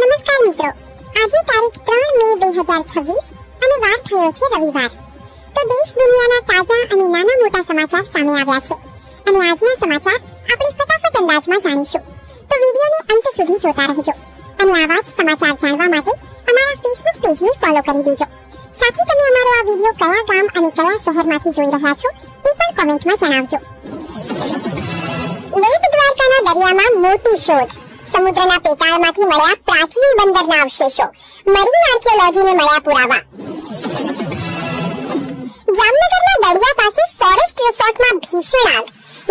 નમસ્કાર મિત્રો, આજે તારીખ 3 મે 2026 અને વાર થયો છે રવિવાર. તો દેશ દુનિયાના તાજા અને નાના મોટા સમાચાર સામે આવ્યા છે અને આજના સમાચાર આપણે ફટાફટ અંદાજમાં જાણીશું. તો વિડિયોને અંત સુધી જોતા રહેજો અને આવા જ સમાચાર જાણવા માટે અમારા ફેસબુક પેજને ફોલો કરી દેજો. સાથે તમે અમારો આ વિડિયો કયા ગામ અને કયા શહેરમાંથી જોઈ રહ્યા છો એ પણ કોમેન્ટમાં જણાવજો. બેટ દ્વારકાના દરિયામાં મોટી શોધ. સમુદ્રના પેટાળમાંથી મળ્યા પ્રાચીન બંદરના અવશેષો. મરીન આર્કિયોલોજીને મળ્યા પુરાવા. જામનગરના દરિયા પાસે ફોરેસ્ટ રિસોર્ટમાં ભીષણ આગ.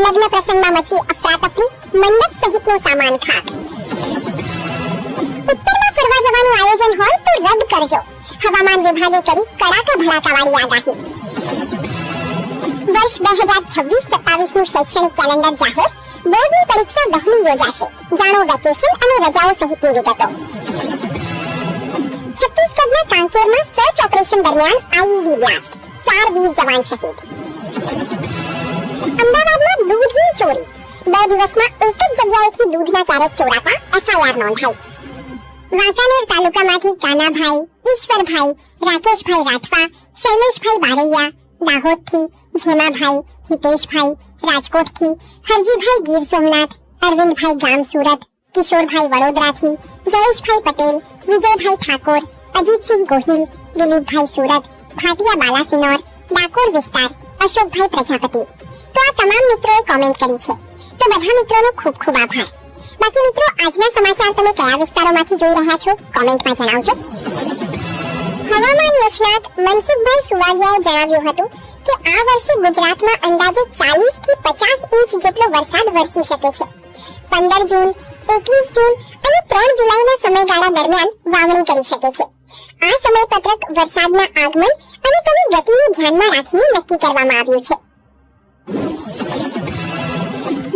લગ્ન પ્રસંગમાં મચી અફરાતફરી, મંડપ સહિતનો સામાન ખાક. ઉત્તરમાં ફરવા જવાનું આયોજન હોય તો રદ કરજો. હવામાન વિભાગે કરી કડાકા ભડાકાવાળી આગાહી. વર્ષ 2026-27 નું શૈક્ષણિક કેલેન્ડર જાહેર. બોર્ડની પરીક્ષા વહેલી યોજાશે. જાણો વેકેશન અને રજાઓ સહિતની વિગતો. છત્તીસગઢના કાંકેરમાં સર્ચ ઓપરેશન દરમિયાન આઈઈડી બ્લાસ્ટ. 4 વીર જવાન શહીદ. અમદાવાદમાં દૂધની ચોરી. 2 દિવસમાં એક જ જગ્યાએથી દૂધના કેરેટ ચોરાતા એફઆઈઆર નોંધાઈ. વાંકાનેર તાલુકામાંથી કાનાભાઈ, ઈશ્વરભાઈ, રાકેશભાઈ રાઠવા, શૈલેષભાઈ બારૈયા, દાહોદથી જેમાભાઈ, હિતેશભાઈ, રાજકોટથી હરજીભાઈ ગીર સોમનાથ, અરવિંદભાઈ ગામ સુરત, કિશોરભાઈ વડોદરાથી, જયેશભાઈ પટેલ, વિજયભાઈ ઠાકોર, અજીતસિંહ ગોહિલ, દિલીપભાઈ સુરત, ભાટિયા બાલાસિનોર, ડાકોર વિસ્તાર, અશોકભાઈ પ્રજાપતિ. તો આ તમામ મિત્રોએ કોમેન્ટ કરી છે. તો બધા મિત્રોનો ખૂબ ખૂબ આભાર. બાકી મિત્રો, આજના સમાચાર તમે કયા વિસ્તારોમાંથી જોઈ રહ્યા છો કોમેન્ટમાં જણાવજો. હવામાન નિષ્ણાત મનસુખભાઈ સુવાગિયાએ જણાવ્યું હતું કે આ વર્ષે ગુજરાતમાં અંદાજે 40 થી 50 ઇંચ જેટલો વરસાદ વરસી શકે છે. 15 જૂન, 21 જૂન અને 3 જુલાઈના સમયગાળા દરમિયાન વાવણી કરી શકે છે. આ સમયપત્રક વરસાદના આગમન અને તેની ગતિને ધ્યાનમાં રાખીને નક્કી કરવામાં આવ્યું છે.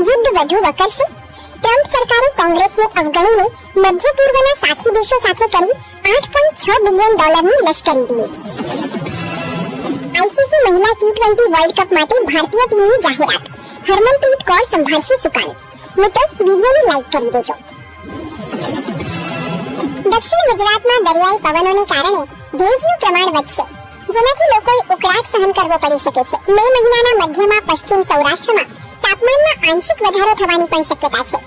યુદ્ધ વધુ વકરશે. ટ્રમ્પ સરકારે કોંગ્રેસને અવગણીને મધ્ય પૂર્વના સાથી દેશો સાથે કરી $8.6 બિલિયન લશ્કરી ડીલ. આઈસીસી મહિલા T20 વર્લ્ડ કપ માટે ભારતીય ટીમની જાહેરાત. હરમનપ્રીત કૌર સંભાળશે સુકાન. મિત્રો, વિડિયોને લાઈક કરી દેજો. દક્ષિણ ગુજરાતમાં દરિયાઈ પવનોને કારણે ભેજનું પ્રમાણ વધશે, જેનાથી લોકોએ ઉકળાટ સહન કરવો પડી શકે છે. મે મહિનાના મધ્યમાં પશ્ચિમ સૌરાષ્ટ્રમાં તાપમાનમાં આંશિક વધારો થવાની પણ શક્યતા છે.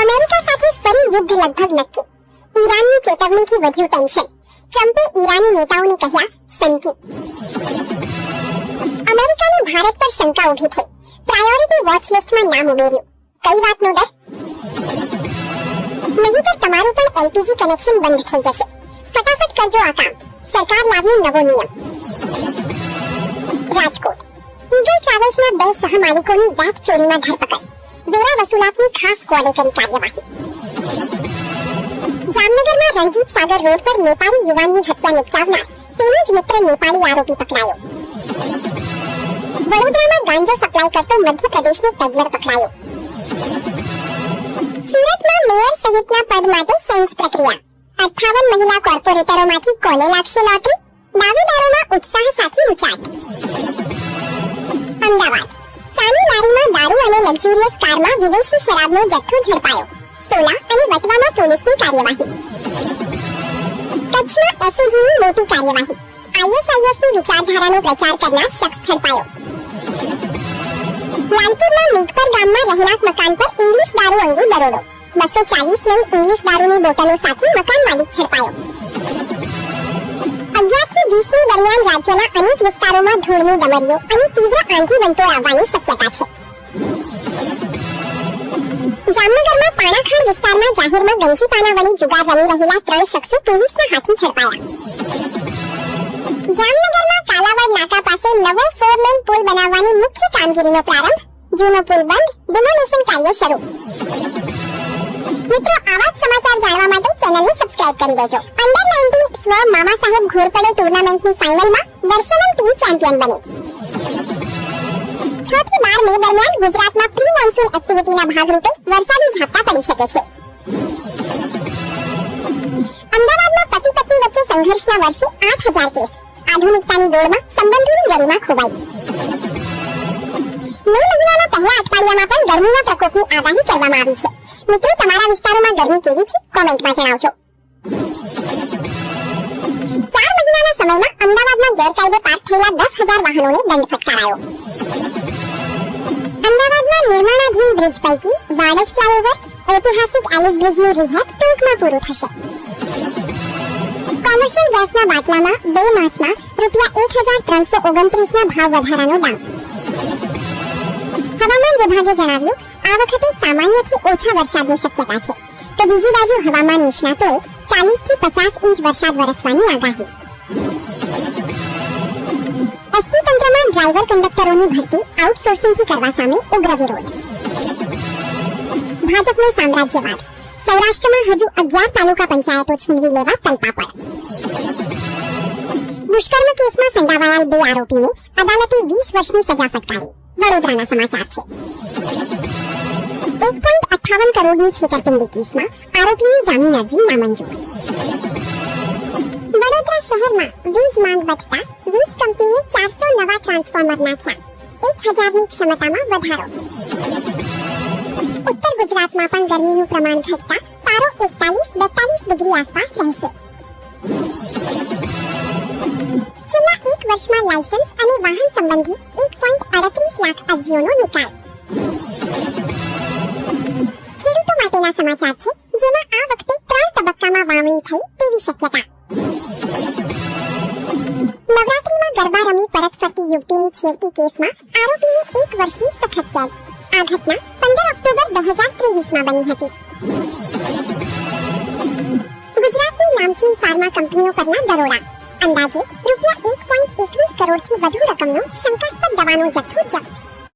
અમેરિકા સાથે ફરી યુદ્ધ લગભગ નક્કી. ઈરાનની ચેતવણીથી વધ્યું ટેન્શન. ટ્રમ્પે ઈરાની નેતાઓને કહ્યા સંકી. અમેરિકાને ભારત પર શંકા ઊભી થઈ. પ્રાયોરિટી વોચ લિસ્ટમાં નામ ઉમેર્યું. કઈ વાતનો ડર? નહીં તો તમારું પણ એલપીજી કનેક્શન બંધ થઈ જશે. ફટાફટ કરજો આ કામ. સરકાર લાવ્યું નવો નિયમ. રાજકોટ ઈગલ ટ્રાવેલ્સના 2 સહમાલિકોની બેગ ચોરીમાં ધરપકડ. વેરા વસૂલાતની ખાસ સ્ક્વોડે કરી કાર્યવાહી. જામનગરમાં રણજીત સાગર રોડ પર નેપાળી યુવાનની હત્યા નિપજાવનાર તેનો જ મિત્ર નેપાળી આરોપી પકડાયો. વડોદરામાં ગાંજો સપ્લાય કરતો મધ્યપ્રદેશનો પેડલર પકડાયો. સુરતમાં મેયર સહિતના પદ માટે સેન્સ પ્રક્રિયા. 58 મહિલા કોર્પોરેટરોમાંથી કોને લાગશે લોટરી? દાવેદારોમાં ઉત્સાહ સાથે ઉચાટ. અમદાવાદ ચાની લારીમાં દારૂ અને લક્ઝુરિયસ કારમાં વિદેશી શરાબનો જથ્થો ઝડપાયો. સોલા અને વટવામાં પોલીસની કાર્યવાહી. કચ્છમાં એસઓજીની મોટી કાર્યવાહી. આઈએસઆઈએસની વિચારધારાનો પ્રચાર કરનાર શખ્સ ઝડપાયો. લાલપુરના મેઘપર ગામમાં રહેણાંક મકાન પર ઇંગ્લિશ દારૂ અંગે દરોડો. 240 નંગ ઇંગ્લિશ દારૂની બોટલો સાથે મકાન માલિક ઝડપાયો. 11 થી 20 ની દરમિયાન રાજ્યના અનેક વિસ્તારોમાં ધૂળની ડમરીઓ અને તીવ્ર આંધી વંટોળ આવવાની શક્યતા છે. જામનગરમાં પાણાખાર વિસ્તારમાં જાહેરમાં ગંજીપાના વડે જુગાર રમી રહેલા 3 શખ્સો પોલીસના હાથે ઝડપાયા. જામનગરમાં કાલાવડ નાકા પાસે નવો 4 લેન પુલ બનાવવાની મુખ્ય કામગીરીનો પ્રારંભ. જૂનો પુલ બંધ, ડિમોલિશન કાર્ય શરૂ. મિત્રો, આવા જ સમાચાર જાણવા માટે ચેનલને સબસ્ક્રાઇબ કરી દેજો. અંડર 19 સ્વ મામા સાહેબ ઘોરપડે ટુર્નામેન્ટની ફાઇનલમાં દર્શનમ ટીમ ચેમ્પિયન બની. 6 થી 12 મે દરમિયાન ગુજરાતમાં પ્રી મોન્સૂન એક્ટિવિટીના ભાગરૂપે વરસાદી ઝાપટા પડી શકે છે. અમદાવાદમાં પતિ પત્ની વચ્ચે સંઘર્ષના વર્ષે 8000 કેસ. આધુનિકતાની દોડમાં સંબંધોની ગરિમા ખોવાઈ. મે મહિનાના પહેલા અઠવાડિયામાં પણ ગરમીના પ્રકોપની આગાહી કરવામાં આવી છે. મિત્રો, તમારા વિસ્તારોમાં ગરમી કેવી છે? કોમેન્ટમાં જણાવજો. 4 મહિનાના સમયમાં અમદાવાદમાં ગેરકાયદે પાર્ક થયેલા 10,000 વાહનોને દંડ ફટકારાયો. અમદાવાદમાં નિર્માણાધીન બ્રિજ પૈકી વાડજ ફ્લાયઓવર, ઐતિહાસિક એલિસ બ્રિજનું રિહેબ ટૂંકમાં પૂરું થશે. કોમર્શિયલ ગેસના બાટલામાં 2 માસમાં ₹1,329ના ભાવ વધારાનો દામ. હવામાન વિભાગે જણાવ્યું, આ વખતે સામાન્યથી ઓછા વરસાદની શક્યતા છે. તો બીજી બાજુ હવામાન નિષ્ણાતોએ 40 થી 50 ઇંચ વરસાદ વરસવાની આગાહી. એસટી તંત્રમાં ડ્રાઈવર કંડક્ટરોની ભરતી આઉટસોર્સિંગથી કરવા સામે ઉગ્ર વિરોધ. ભાજપનો સામ્રાજ્યવાદ. સૌરાષ્ટ્રમાં હજુ 11 તાલુકા પંચાયતો છીનવી લેવા તલપાપડ. દુષ્કર્મ કેસમાં સંડાવાયેલ 2 આરોપીને અદાલતે 20 વર્ષની સજા ફટકારી. વડોદરાના સમાચાર છે. 1.58 કરોડની છેતરપિંડી કેસમાં આરોપીની જામીન અરજી નામંજૂર. વડોદરા શહેરમાં વીજ માંગ વધતા વીજ કંપનીએ 400 નવા ટ્રાન્સફોર્મર નાખ્યા. 1000ની ક્ષમતામાં વધારો. ઉત્તર ગુજરાતમાં પણ ગરમીનું પ્રમાણ ઘટતા પારો 41-42 ડિગ્રી આસપાસ રહેશે. છેલ્લા 1 વર્ષમાં લાયસન્સ અને વાહન સંબંધી 1.38 લાખ અરજીઓનો નિકાલ. ખેડૂતો માટેના સમાચાર છે, જેમાં આ વખતે 3 તબક્કામાં વાવણી થઈ તેવી શક્યતા. નવરાત્રીમાં ગરબા રમી પરત ફરતી યુવતીની છેડતી કેસમાં આરોપીને 1 વર્ષની સખત કેદ. આ ઘટના 15 ઓક્ટોબર 2023માં બની હતી. ગુજરાતની નામચીન ફાર્મા કંપનીઓ પરના દરોડા. અંદાજે ₹1.21 કરોડથી વધુ રકમનો શંકાસ્પદ દવાનો જથ્થો જપ્ત.